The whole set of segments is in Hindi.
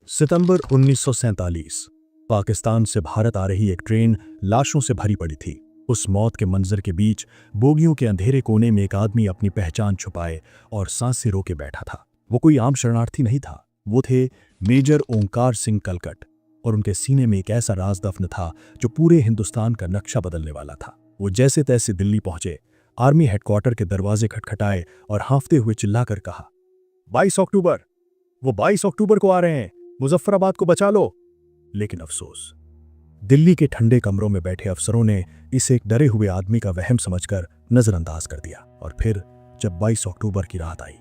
सितंबर 1947 पाकिस्तान से भारत आ रही एक ट्रेन लाशों से भरी पड़ी थी। उस मौत के मंजर के बीच बोगियों के अंधेरे कोने में एक आदमी अपनी पहचान छुपाए और सांसें रोके बैठा था। वो कोई आम शरणार्थी नहीं था, वो थे मेजर ओंकार सिंह कलकट, और उनके सीने में एक ऐसा राज दफन था जो पूरे हिंदुस्तान का नक्शा बदलने वाला था। वो जैसे तैसे दिल्ली पहुंचे, आर्मी हेडक्वार्टर के दरवाजे खटखटाए और हांफते हुए चिल्लाकर कहा, 22 अक्टूबर, वो 22 अक्टूबर को आ रहे हैं, मुजफ्फराबाद को बचा लो। लेकिन अफसोस, दिल्ली के ठंडे कमरों में बैठे अफसरों ने इसे एक डरे हुए आदमी का वहम समझकर नजरअंदाज कर दिया। और फिर जब 22 अक्टूबर की रात आई,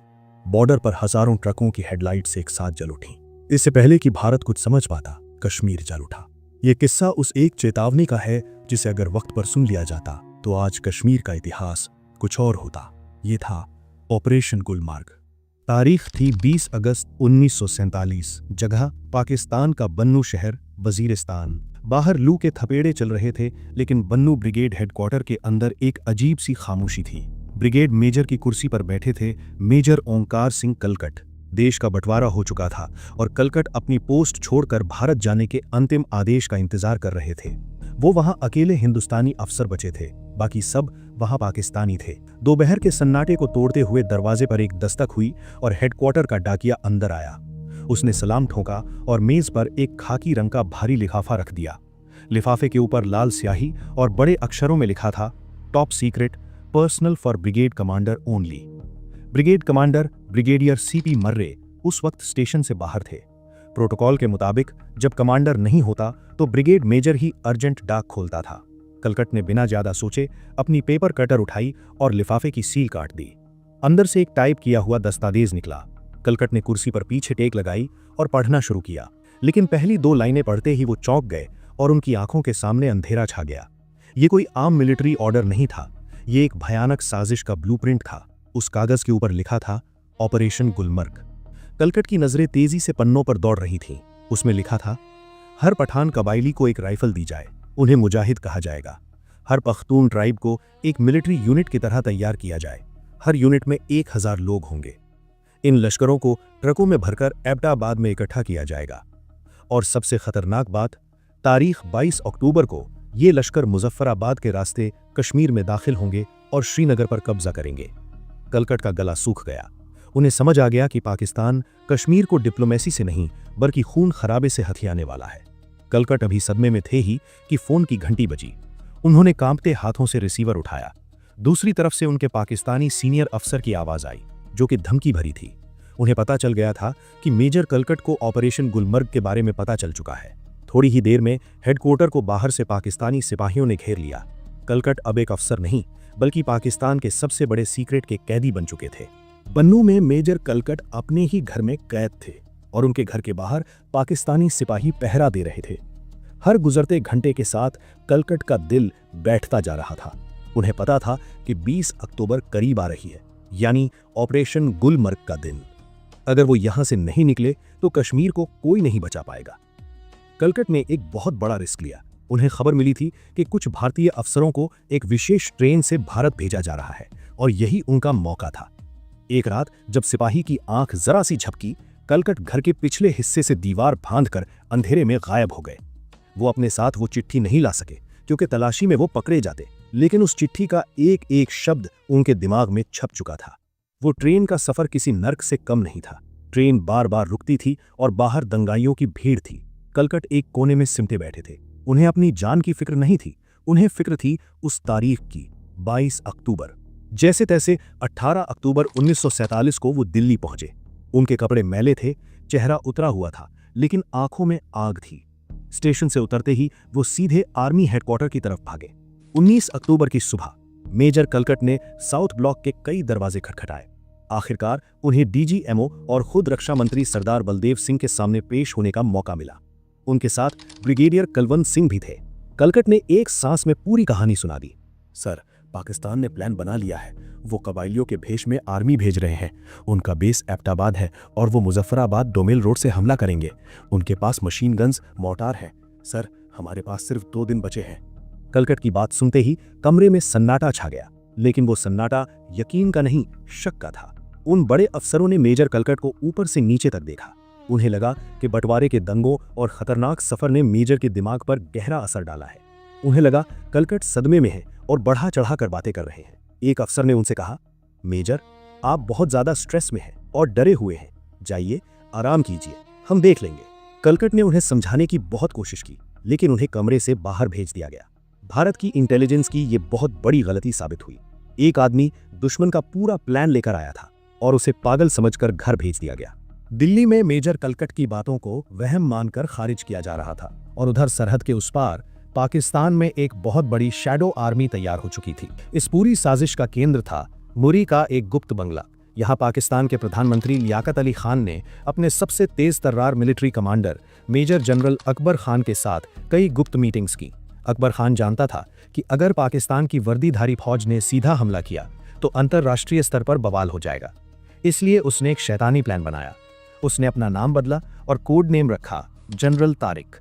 बॉर्डर पर हजारों ट्रकों की हेडलाइट्स एक साथ जल उठी। इससे पहले कि भारत कुछ समझ पाता, कश्मीर जल उठा। यह किस्सा उस एक चेतावनी का है जिसे अगर वक्त पर सुन लिया जाता तो आज कश्मीर का इतिहास कुछ और होता। ये था ऑपरेशन गुलमर्ग। तारीख थी 20 अगस्त 1947। जगह पाकिस्तान का बन्नू शहर, वजीरिस्तान। बाहर लू के थपेड़े चल रहे थे, लेकिन बन्नू ब्रिगेड हेडक्वार्टर के अंदर एक अजीब सी खामोशी थी। ब्रिगेड मेजर की कुर्सी पर बैठे थे मेजर ओंकार सिंह कलकट। देश का बंटवारा हो चुका था और कलकट अपनी पोस्ट छोड़कर भारत जाने के अंतिम आदेश का इंतजार कर रहे थे। वो वहां अकेले हिंदुस्तानी अफसर बचे थे, बाकी सब वहां पाकिस्तानी थे। दोपहर के सन्नाटे को तोड़ते हुए दरवाजे पर एक दस्तक हुई और हेडक्वार्टर का डाकिया अंदर आया। उसने सलाम ठोका और मेज पर एक खाकी रंग का भारी लिफाफा रख दिया। लिफाफे के ऊपर लाल स्याही और बड़े अक्षरों में लिखा था, top secret, personal for brigade commander only. Brigade commander brigadier CP Murray उस वक्त स्टेशन से बाहर थे। प्रोटोकॉल के मुताबिक जब कमांडर नहीं होता तो ब्रिगेड मेजर ही अर्जेंट डाक खोलता था। कलकट ने बिना ज्यादा सोचे अपनी पेपर कटर उठाई और लिफाफे की सील काट दी। अंदर से एक टाइप किया हुआ दस्तावेज निकला। कलकट ने कुर्सी पर पीछे टेक लगाई और पढ़ना शुरू किया, लेकिन पहली 2 लाइनें पढ़ते ही वो चौंक गए और उनकी आंखों के सामने अंधेरा छा गया। ये कोई आम मिलिट्री ऑर्डर नहीं था, ये एक भयानक साजिश का ब्लूप्रिंट था। उस कागज के ऊपर लिखा था, ऑपरेशन गुलमर्ग। कलकट की नजरें तेजी से पन्नों पर दौड़ रही थीं। उसमें लिखा था, हर पठान कबाइली को एक राइफल दी जाए, उन्हें मुजाहिद कहा जाएगा। हर पख्तून ट्राइब को एक मिलिट्री यूनिट की तरह तैयार किया जाए। हर यूनिट में 1000 लोग होंगे। इन लश्करों को ट्रकों में भरकर एबटाबाद में इकट्ठा किया जाएगा। और सबसे खतरनाक बात, तारीख 22 अक्टूबर को ये लश्कर मुजफ्फराबाद के रास्ते कश्मीर में दाखिल होंगे और श्रीनगर पर कब्जा करेंगे। कलकट का गला सूख गया। उन्हें समझ आ गया कि पाकिस्तान कश्मीर को डिप्लोमेसी से नहीं बल्कि खून खराबे से हथियाने वाला है। कलकट अभी सदमे में थे ही कि फोन की घंटी बजी। उन्होंने कांपते हाथों से रिसीवर उठाया। दूसरी तरफ से उनके पाकिस्तानी सीनियर अफसर की आवाज आई, जो कि धमकी भरी थी। उन्हें पता चल गया था कि मेजर कलकट को ऑपरेशन गुलमर्ग के बारे में पता चल चुका है। थोड़ी ही देर में हेडक्वार्टर को बाहर से पाकिस्तानी सिपाहियों ने घेर लिया। कलकट अब एक अफसर नहीं बल्कि पाकिस्तान के सबसे बड़े सीक्रेट के कैदी बन चुके थे। बन्नू में मेजर कलकट अपने ही घर में कैद थे और उनके घर के बाहर पाकिस्तानी सिपाही पहरा दे रहे थे। हर गुजरते घंटे के साथ कलकट का दिल बैठता जा रहा था। उन्हें पता था कि 20 अक्टूबर करीब आ रही है, यानी ऑपरेशन गुलमर्ग का दिन। अगर वो यहां से नहीं निकले तो कश्मीर को कोई नहीं बचा पाएगा। कलकट ने एक बहुत बड़ा रिस्क लिया। उन्हें खबर मिली थी कि कुछ भारतीय अफसरों को एक विशेष ट्रेन से भारत भेजा जा रहा है और यही उनका मौका था। एक रात जब सिपाही की आंख जरा सी झपकी, कलकट घर के पिछले हिस्से से दीवार बांधकर अंधेरे में गायब हो गए। वो अपने साथ वो चिट्ठी नहीं ला सके क्योंकि तलाशी में वो पकड़े जाते, लेकिन उस चिट्ठी का एक एक शब्द उनके दिमाग में छप चुका था। वो ट्रेन का सफर किसी नर्क से कम नहीं था। ट्रेन बार बार रुकती थी और बाहर दंगाइयों की भीड़ थी। कलकट एक कोने में सिमटे बैठे थे। उन्हें अपनी जान की फिक्र नहीं थी, उन्हें फिक्र थी उस तारीख की, 22 अक्टूबर। जैसे तैसे 18 अक्टूबर 1947 को वो दिल्ली पहुंचे। उनके कपड़े मैले थे, चेहरा उतरा हुआ था, लेकिन आंखों में आग थी। स्टेशन से उतरते ही वो सीधे आर्मी हेडक्वार्टर की तरफ भागे। 19 अक्टूबर की सुबह मेजर कलकट ने साउथ ब्लॉक के कई दरवाजे खटखटाए। आखिरकार उन्हें डीजीएमओ और खुद रक्षा मंत्री सरदार बलदेव सिंह के सामने पेश होने का मौका मिला। उनके साथ ब्रिगेडियर कुलवंत सिंह भी थे। कलकट ने एक सांस में पूरी कहानी सुना दी। सर, पाकिस्तान ने प्लान बना लिया है। वो कबाइलियों के भेष में आर्मी भेज रहे हैं। उनका बेस एबटाबाद है और वो मुजफ्फराबाद डोमेल रोड से हमला करेंगे। उनके पास मशीन गन्स, मोर्टार है। सर, हमारे पास सिर्फ 2 दिन बचे हैं। कलकट की बात सुनते ही कमरे में सन्नाटा छा गया, लेकिन वो सन्नाटा यकीन का नहीं, शक का था। उन बड़े अफसरों ने मेजर कलकट को ऊपर से नीचे तक देखा। उन्हें लगा कि बंटवारे के दंगों और खतरनाक सफर ने मेजर के दिमाग पर गहरा असर डाला है। उन्हें लगा कलकट सदमे में है और बढ़ा चढ़ा कर बातें कर रहे हैं। एक अफसर ने उनसे कहा, मेजर, आप बहुत ज्यादा स्ट्रेस में हैं और डरे हुए हैं, जाइए आराम कीजिए, हम देख लेंगे। कलकट ने उन्हें समझाने की बहुत कोशिश की, लेकिन उन्हें कमरे से बाहर भेज दिया गया। भारत की इंटेलिजेंस की यह बहुत बड़ी गलती साबित हुई। एक आदमी दुश्मन का पूरा प्लान लेकर आया था और उसे पागल समझकर घर भेज दिया गया। दिल्ली में मेजर कलकट की बातों को वहम मानकर खारिज किया जा रहा था और उधर सरहद के उस पार पाकिस्तान में एक बहुत बड़ी शैडो आर्मी तैयार हो चुकी थी। इस पूरी साजिश का केंद्र था मुरी का एक गुप्त बंगला। यहाँ पाकिस्तान के प्रधानमंत्री लियाकत अली खान ने अपने सबसे तेज तर्रार military commander major general Akbar Khan के साथ कई गुप्त मीटिंग्स की। अकबर खान जानता था कि अगर पाकिस्तान की वर्दीधारी फौज ने सीधा हमला किया तो अंतर्राष्ट्रीय स्तर पर बवाल हो जाएगा। इसलिए उसने एक शैतानी प्लान बनाया। उसने अपना नाम बदला और कोड नेम रखा जनरल तारिक।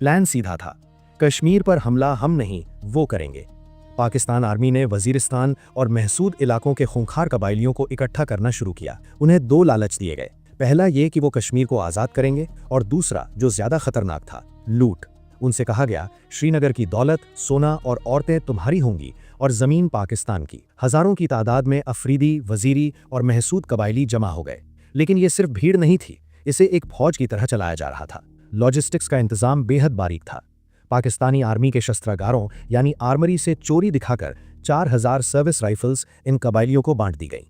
प्लान सीधा था, कश्मीर पर हमला हम नहीं वो करेंगे। पाकिस्तान आर्मी ने वजीरिस्तान और महसूद इलाकों के खूंखार कबाइलियों को इकट्ठा करना शुरू किया। उन्हें दो लालच दिए गए, पहला ये कि वो कश्मीर को आज़ाद करेंगे और दूसरा, जो ज्यादा खतरनाक था, लूट। उनसे कहा गया, श्रीनगर की दौलत, सोना और औरतें तुम्हारी होंगी और जमीन पाकिस्तान की। हजारों की तादाद में अफरीदी, वजीरी और महसूद कबाइली जमा हो गए। लेकिन ये सिर्फ भीड़ नहीं थी, इसे एक फौज की तरह चलाया जा रहा था। लॉजिस्टिक्स का इंतजाम बेहद बारीक था। पाकिस्तानी आर्मी के शस्त्रागारों यानी आर्मरी से चोरी दिखाकर 4000 सर्विस राइफल्स इन कबाइलियों को बांट दी गई।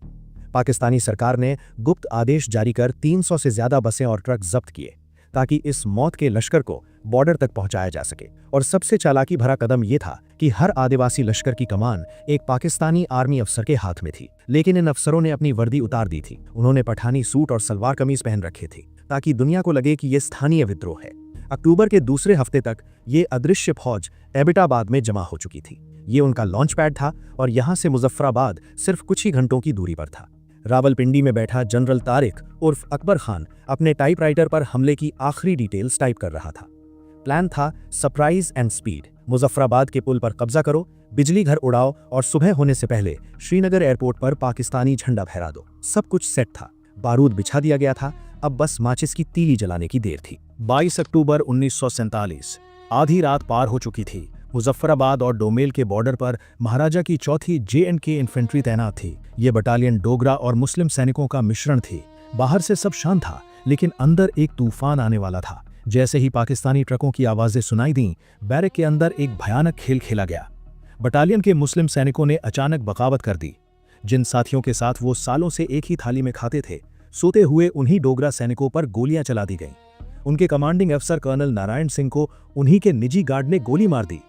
पाकिस्तानी सरकार ने गुप्त आदेश जारी कर 300 से ज्यादा बसें और ट्रक जब्त किए ताकि इस मौत के लश्कर को बॉर्डर तक पहुंचाया जा सके। और सबसे चालाकी भरा कदम यह था कि हर आदिवासी लश्कर की कमान एक पाकिस्तानी आर्मी अफसर के हाथ में थी। लेकिन इन अफसरों ने अपनी वर्दी उतार दी थी। उन्होंने पठानी सूट और सलवार कमीज पहन रखे थे ताकि दुनिया को लगे कि यह स्थानीय विद्रोह है। अक्टूबर के दूसरे हफ्ते तक ये अदृश्य फौज एबटाबाद में जमा हो चुकी थी। ये उनका लॉन्च पैड था और यहाँ से मुजफ्फराबाद सिर्फ कुछ ही घंटों की दूरी पर था। रावलपिंडी में बैठा जनरल तारिक उर्फ अकबर खान अपने टाइपराइटर पर हमले की आखिरी डिटेल्स टाइप कर रहा था। प्लान था सरप्राइज एंड स्पीड। मुजफ्फराबाद के पुल पर कब्जा करो, बिजली घर उड़ाओ और सुबह होने से पहले श्रीनगर एयरपोर्ट पर पाकिस्तानी झंडा फहरा दो। सब कुछ सेट था, बारूद बिछा दिया गया था, अब बस माचिस की तीली जलाने की देर थी। 22 अक्टूबर 1947, आधी रात पार हो चुकी थी। मुजफ्फराबाद और डोमेल के बॉर्डर पर महाराजा की चौथी J&K इन्फेंट्री तैनात थी। ये बटालियन डोगरा और मुस्लिम सैनिकों का मिश्रण थी। बाहर से सब शांत था, लेकिन अंदर एक तूफान आने वाला था। जैसे ही पाकिस्तानी ट्रकों की आवाजें सुनाई दी, बैरक के अंदर एक भयानक खेल खेला गया। बटालियन के मुस्लिम सैनिकों ने अचानक बगावत कर दी। जिन साथियों के साथ वो सालों से एक ही थाली में खाते थे, सोते हुए उन्हीं डोगरा सैनिकों पर गोलियां चला दी गईं। उनके कमांडिंग अफसर कर्नल नारायण सिंह को उन्हीं के निजी गार्ड ने गोली मार दी।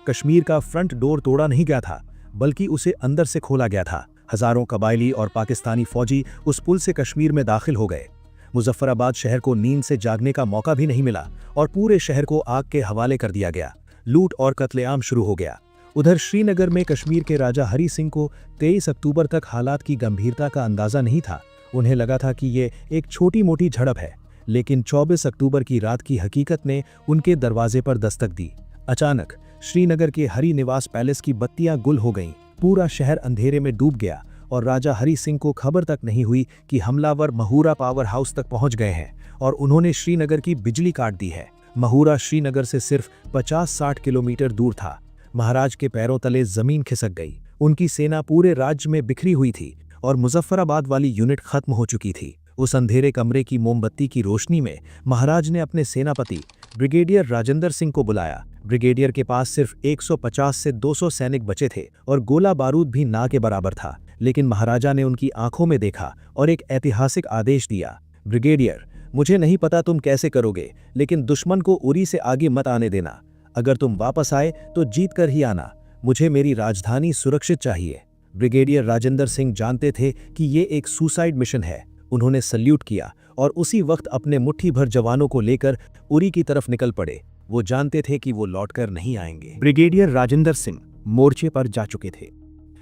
कश्मीर का फ्रंट डोर तोड़ा नहीं गया था, बल्कि उसे अंदर से खोला गया था। हजारों कबायली और पाकिस्तानी फौजी उस पुल से कश्मीर में दाखिल हो गए। मुजफ्फराबाद शहर को नींद से जागने का मौका भी नहीं मिला और पूरे शहर को आग के हवाले कर दिया गया। लूट और कत्लेआम शुरू हो गया। उधर श्रीनगर में कश्मीर के राजा हरी सिंह को 23 अक्टूबर तक हालात की गंभीरता का अंदाजा नहीं था। उन्हें लगा था कि ये एक छोटी मोटी झड़प है, लेकिन 24 अक्टूबर की रात की हकीकत ने उनके दरवाजे पर दस्तक दी। अचानक श्रीनगर के हरी निवास पैलेस की बत्तियां गुल हो गईं। पूरा शहर अंधेरे में डूब गया और राजा हरी सिंह को खबर तक नहीं हुई कि हमलावर महूरा पावर हाउस तक पहुंच गए हैं और उन्होंने श्रीनगर की बिजली काट दी है। महूरा श्रीनगर से सिर्फ 50-60 किलोमीटर दूर था। महाराज के पैरों तले जमीन खिसक गई। उनकी सेना पूरे राज्य में बिखरी हुई थी और मुजफ्फराबाद वाली यूनिट खत्म हो चुकी थी। उस अंधेरे कमरे की मोमबत्ती की रोशनी में महाराज ने अपने सेनापति ब्रिगेडियर राजेंद्र सिंह को बुलाया। ब्रिगेडियर के पास सिर्फ 150 से 200 सैनिक बचे थे और गोला बारूद भी ना के बराबर था। लेकिन महाराजा ने उनकी आंखों में देखा और एक ऐतिहासिक आदेश दिया, ब्रिगेडियर, मुझे नहीं पता तुम कैसे करोगे, लेकिन दुश्मन को उरी से आगे मत आने देना। अगर तुम वापस आए तो जीत कर ही आना। मुझे मेरी राजधानी सुरक्षित चाहिए। ब्रिगेडियर राजेंद्र सिंह जानते थे कि ये एक सुसाइड मिशन है। उन्होंने सल्यूट किया और उसी वक्त अपने मुट्ठी भर जवानों को लेकर उरी की तरफ निकल पड़े। वो जानते थे कि वो लौटकर नहीं आएंगे। ब्रिगेडियर राजेंद्र सिंह मोर्चे पर जा चुके थे,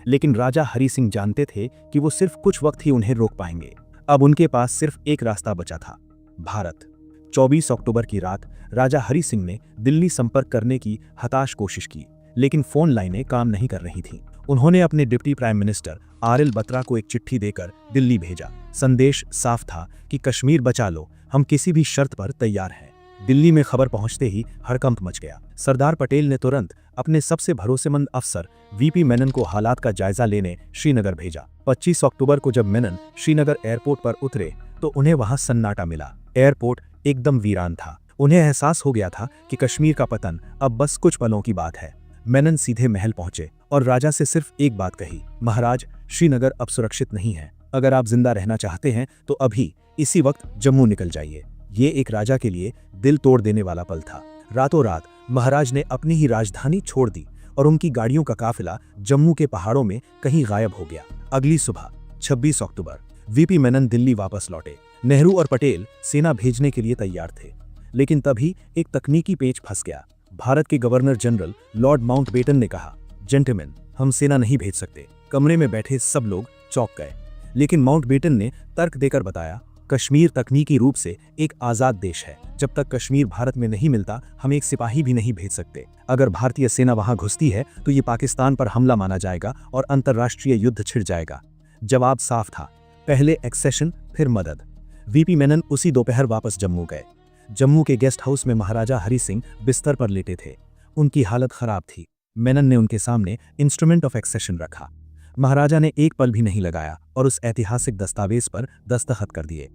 लेकिन राजा हरी सिंह जानते थे कि वो सिर्फ कुछ वक्त ही उन्हें रोक पाएंगे। अब उनके पास सिर्फ एक रास्ता बचा था, भारत। 24 अक्टूबर की रात राजा हरी सिंह ने दिल्ली संपर्क करने की हताश कोशिश की, लेकिन फोन लाइनें काम नहीं कर रही थीं। उन्होंने अपने deputy prime minister RL Batra को एक चिट्ठी देकर दिल्ली भेजा। संदेश साफ था कि कश्मीर बचा लो, हम किसी भी शर्त पर तैयार हैं। दिल्ली में खबर पहुंचते ही हड़कंप मच गया। सरदार पटेल ने तुरंत अपने सबसे भरोसेमंद अफसर वीपी मेनन को हालात का जायजा लेने श्रीनगर भेजा। 25 अक्टूबर को जब मेनन श्रीनगर एयरपोर्ट पर उतरे तो उन्हें वहां सन्नाटा मिला। एयरपोर्ट एकदम वीरान था। उन्हें एहसास हो गया था कि कश्मीर का पतन अब बस कुछ पलों की बात है। मेनन सीधे महल पहुंचे और राजा से सिर्फ एक बात कही, महाराज, श्रीनगर अब सुरक्षित नहीं है। अगर आप जिंदा रहना चाहते हैं तो अभी इसी वक्त जम्मू निकल जाइए। ये एक राजा के लिए दिल तोड़ देने वाला पल था। रातों रात महाराज ने अपनी ही राजधानी छोड़ दी और उनकी गाड़ियों का काफिला जम्मू के पहाड़ों में कहीं गायब हो गया। अगली सुबह 26 अक्टूबर वीपी मेनन दिल्ली वापस लौटे। नेहरू और पटेल सेना भेजने के लिए तैयार थे, लेकिन तभी एक तकनीकी पेच फंस गया। भारत के गवर्नर जनरल लॉर्ड माउंटबेटन ने कहा, जेंटलमैन, हम सेना नहीं भेज सकते। कमरे में बैठे सब लोग चौंक गए, लेकिन माउंटबेटन ने तर्क देकर बताया, कश्मीर तकनीकी रूप से एक आजाद देश है। जब तक कश्मीर भारत में नहीं मिलता हम एक सिपाही भी नहीं भेज सकते। अगर भारतीय सेना वहां घुसती है तो ये पाकिस्तान पर हमला माना जाएगा और अंतर्राष्ट्रीय युद्ध छिड़ जाएगा। जवाब साफ था, पहले एक्सेशन फिर मदद। वीपी मेनन उसी दोपहर वापस जम्मू गए। जम्मू के गेस्ट हाउस में महाराजा हरि सिंह बिस्तर पर लेटे थे। उनकी हालत खराब थी। मेनन ने उनके सामने इंस्ट्रूमेंट ऑफ एक्सेशन रखा। महाराजा ने एक पल भी नहीं लगाया और उस ऐतिहासिक दस्तावेज पर दस्तखत कर दिए।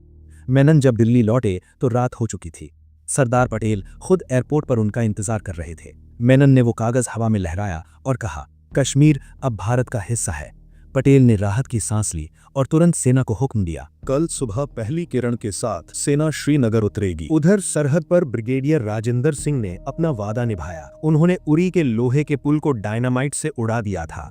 मेनन जब दिल्ली लौटे तो रात हो चुकी थी। सरदार पटेल खुद एयरपोर्ट पर उनका इंतजार कर रहे थे। मेनन ने वो कागज हवा में लहराया और कहा, कश्मीर अब भारत का हिस्सा है। पटेल ने राहत की सांस ली और तुरंत सेना को हुक्म दिया, कल सुबह पहली किरण के साथ सेना श्रीनगर उतरेगी। उधर सरहद पर ब्रिगेडियर राजेंद्र सिंह ने अपना वादा निभाया। उन्होंने उरी के लोहे के पुल को डायनामाइट से उड़ा दिया था,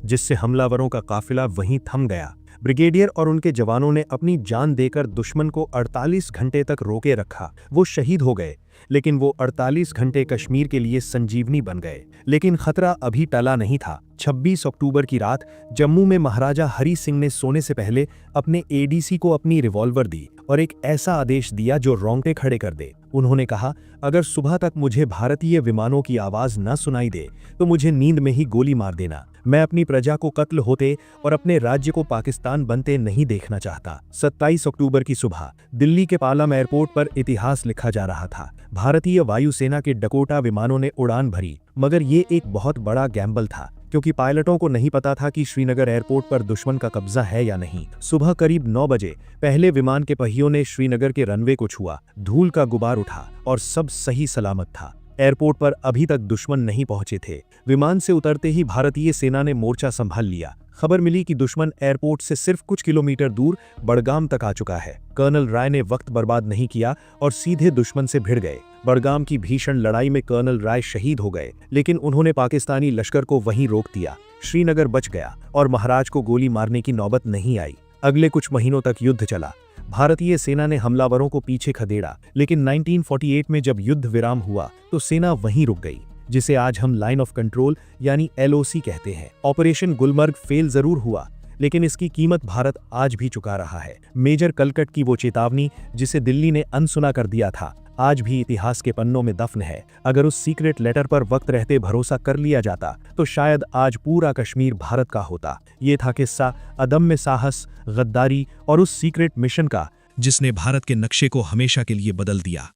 जिससे हमलावरों का काफिला वहीं थम गया। ब्रिगेडियर और उनके जवानों ने अपनी जान देकर दुश्मन को 48 घंटे तक रोके रखा। वो शहीद हो गए, लेकिन वो 48 घंटे कश्मीर के लिए संजीवनी बन गए। लेकिन खतरा अभी टला नहीं था। 26 अक्टूबर की रात जम्मू में महाराजा हरि सिंह ने सोने से पहले अपने एडीसी को अपनी रिवॉल्वर दी और एक ऐसा आदेश दिया जो रोंगटे खड़े कर दे। उन्होंने कहा, अगर सुबह तक मुझे भारतीय विमानों की आवाज न सुनाई दे तो मुझे नींद में ही गोली मार देना। मैं अपनी प्रजा को कत्ल होते और अपने राज्य को पाकिस्तान बनते नहीं देखना चाहता। 27 अक्टूबर की सुबह दिल्ली के पालम एयरपोर्ट पर इतिहास लिखा जा रहा था। भारतीय वायुसेना के डकोटा विमानों ने उड़ान भरी, मगर ये एक बहुत बड़ा गैम्बल था, क्योंकि पायलटों को नहीं पता था कि श्रीनगर एयरपोर्ट पर दुश्मन का कब्जा है या नहीं। सुबह करीब 9 बजे पहले विमान के पहियों ने श्रीनगर के रनवे को छुआ। धूल का गुबार उठा और सब सही सलामत था। एयरपोर्ट पर अभी तक दुश्मन नहीं पहुंचे थे। विमान से उतरते ही भारतीय सेना ने मोर्चा संभाल लिया। खबर मिली कि दुश्मन एयरपोर्ट से सिर्फ कुछ किलोमीटर दूर बड़गाम तक आ चुका है। कर्नल राय ने वक्त बर्बाद नहीं किया और सीधे दुश्मन से भिड़ गए। बड़गाम की भीषण लड़ाई में कर्नल राय शहीद हो गए, लेकिन उन्होंने पाकिस्तानी लश्कर को वहीं रोक दिया। श्रीनगर बच गया और महाराज को गोली मारने की नौबत नहीं आई। अगले कुछ महीनों तक युद्ध चला। भारतीय सेना ने हमलावरों को पीछे खदेड़ा, लेकिन 1948 में जब युद्ध विराम हुआ तो सेना वहीं रुक गई, जिसे आज हम लाइन ऑफ कंट्रोल यानी LOC कहते हैं। ऑपरेशन गुलमर्ग फेल जरूर हुआ, लेकिन इसकी कीमत भारत आज भी चुका रहा है। मेजर कलकट की वो चेतावनी जिसे दिल्ली ने अनसुना कर दिया था, आज भी इतिहास के पन्नों में दफन है। अगर उस सीक्रेट लेटर पर वक्त रहते भरोसा कर लिया जाता तो शायद आज पूरा कश्मीर भारत का होता। ये था किस्सा अदम्य साहस, गद्दारी और उस सीक्रेट मिशन का जिसने भारत के नक्शे को हमेशा के लिए बदल दिया।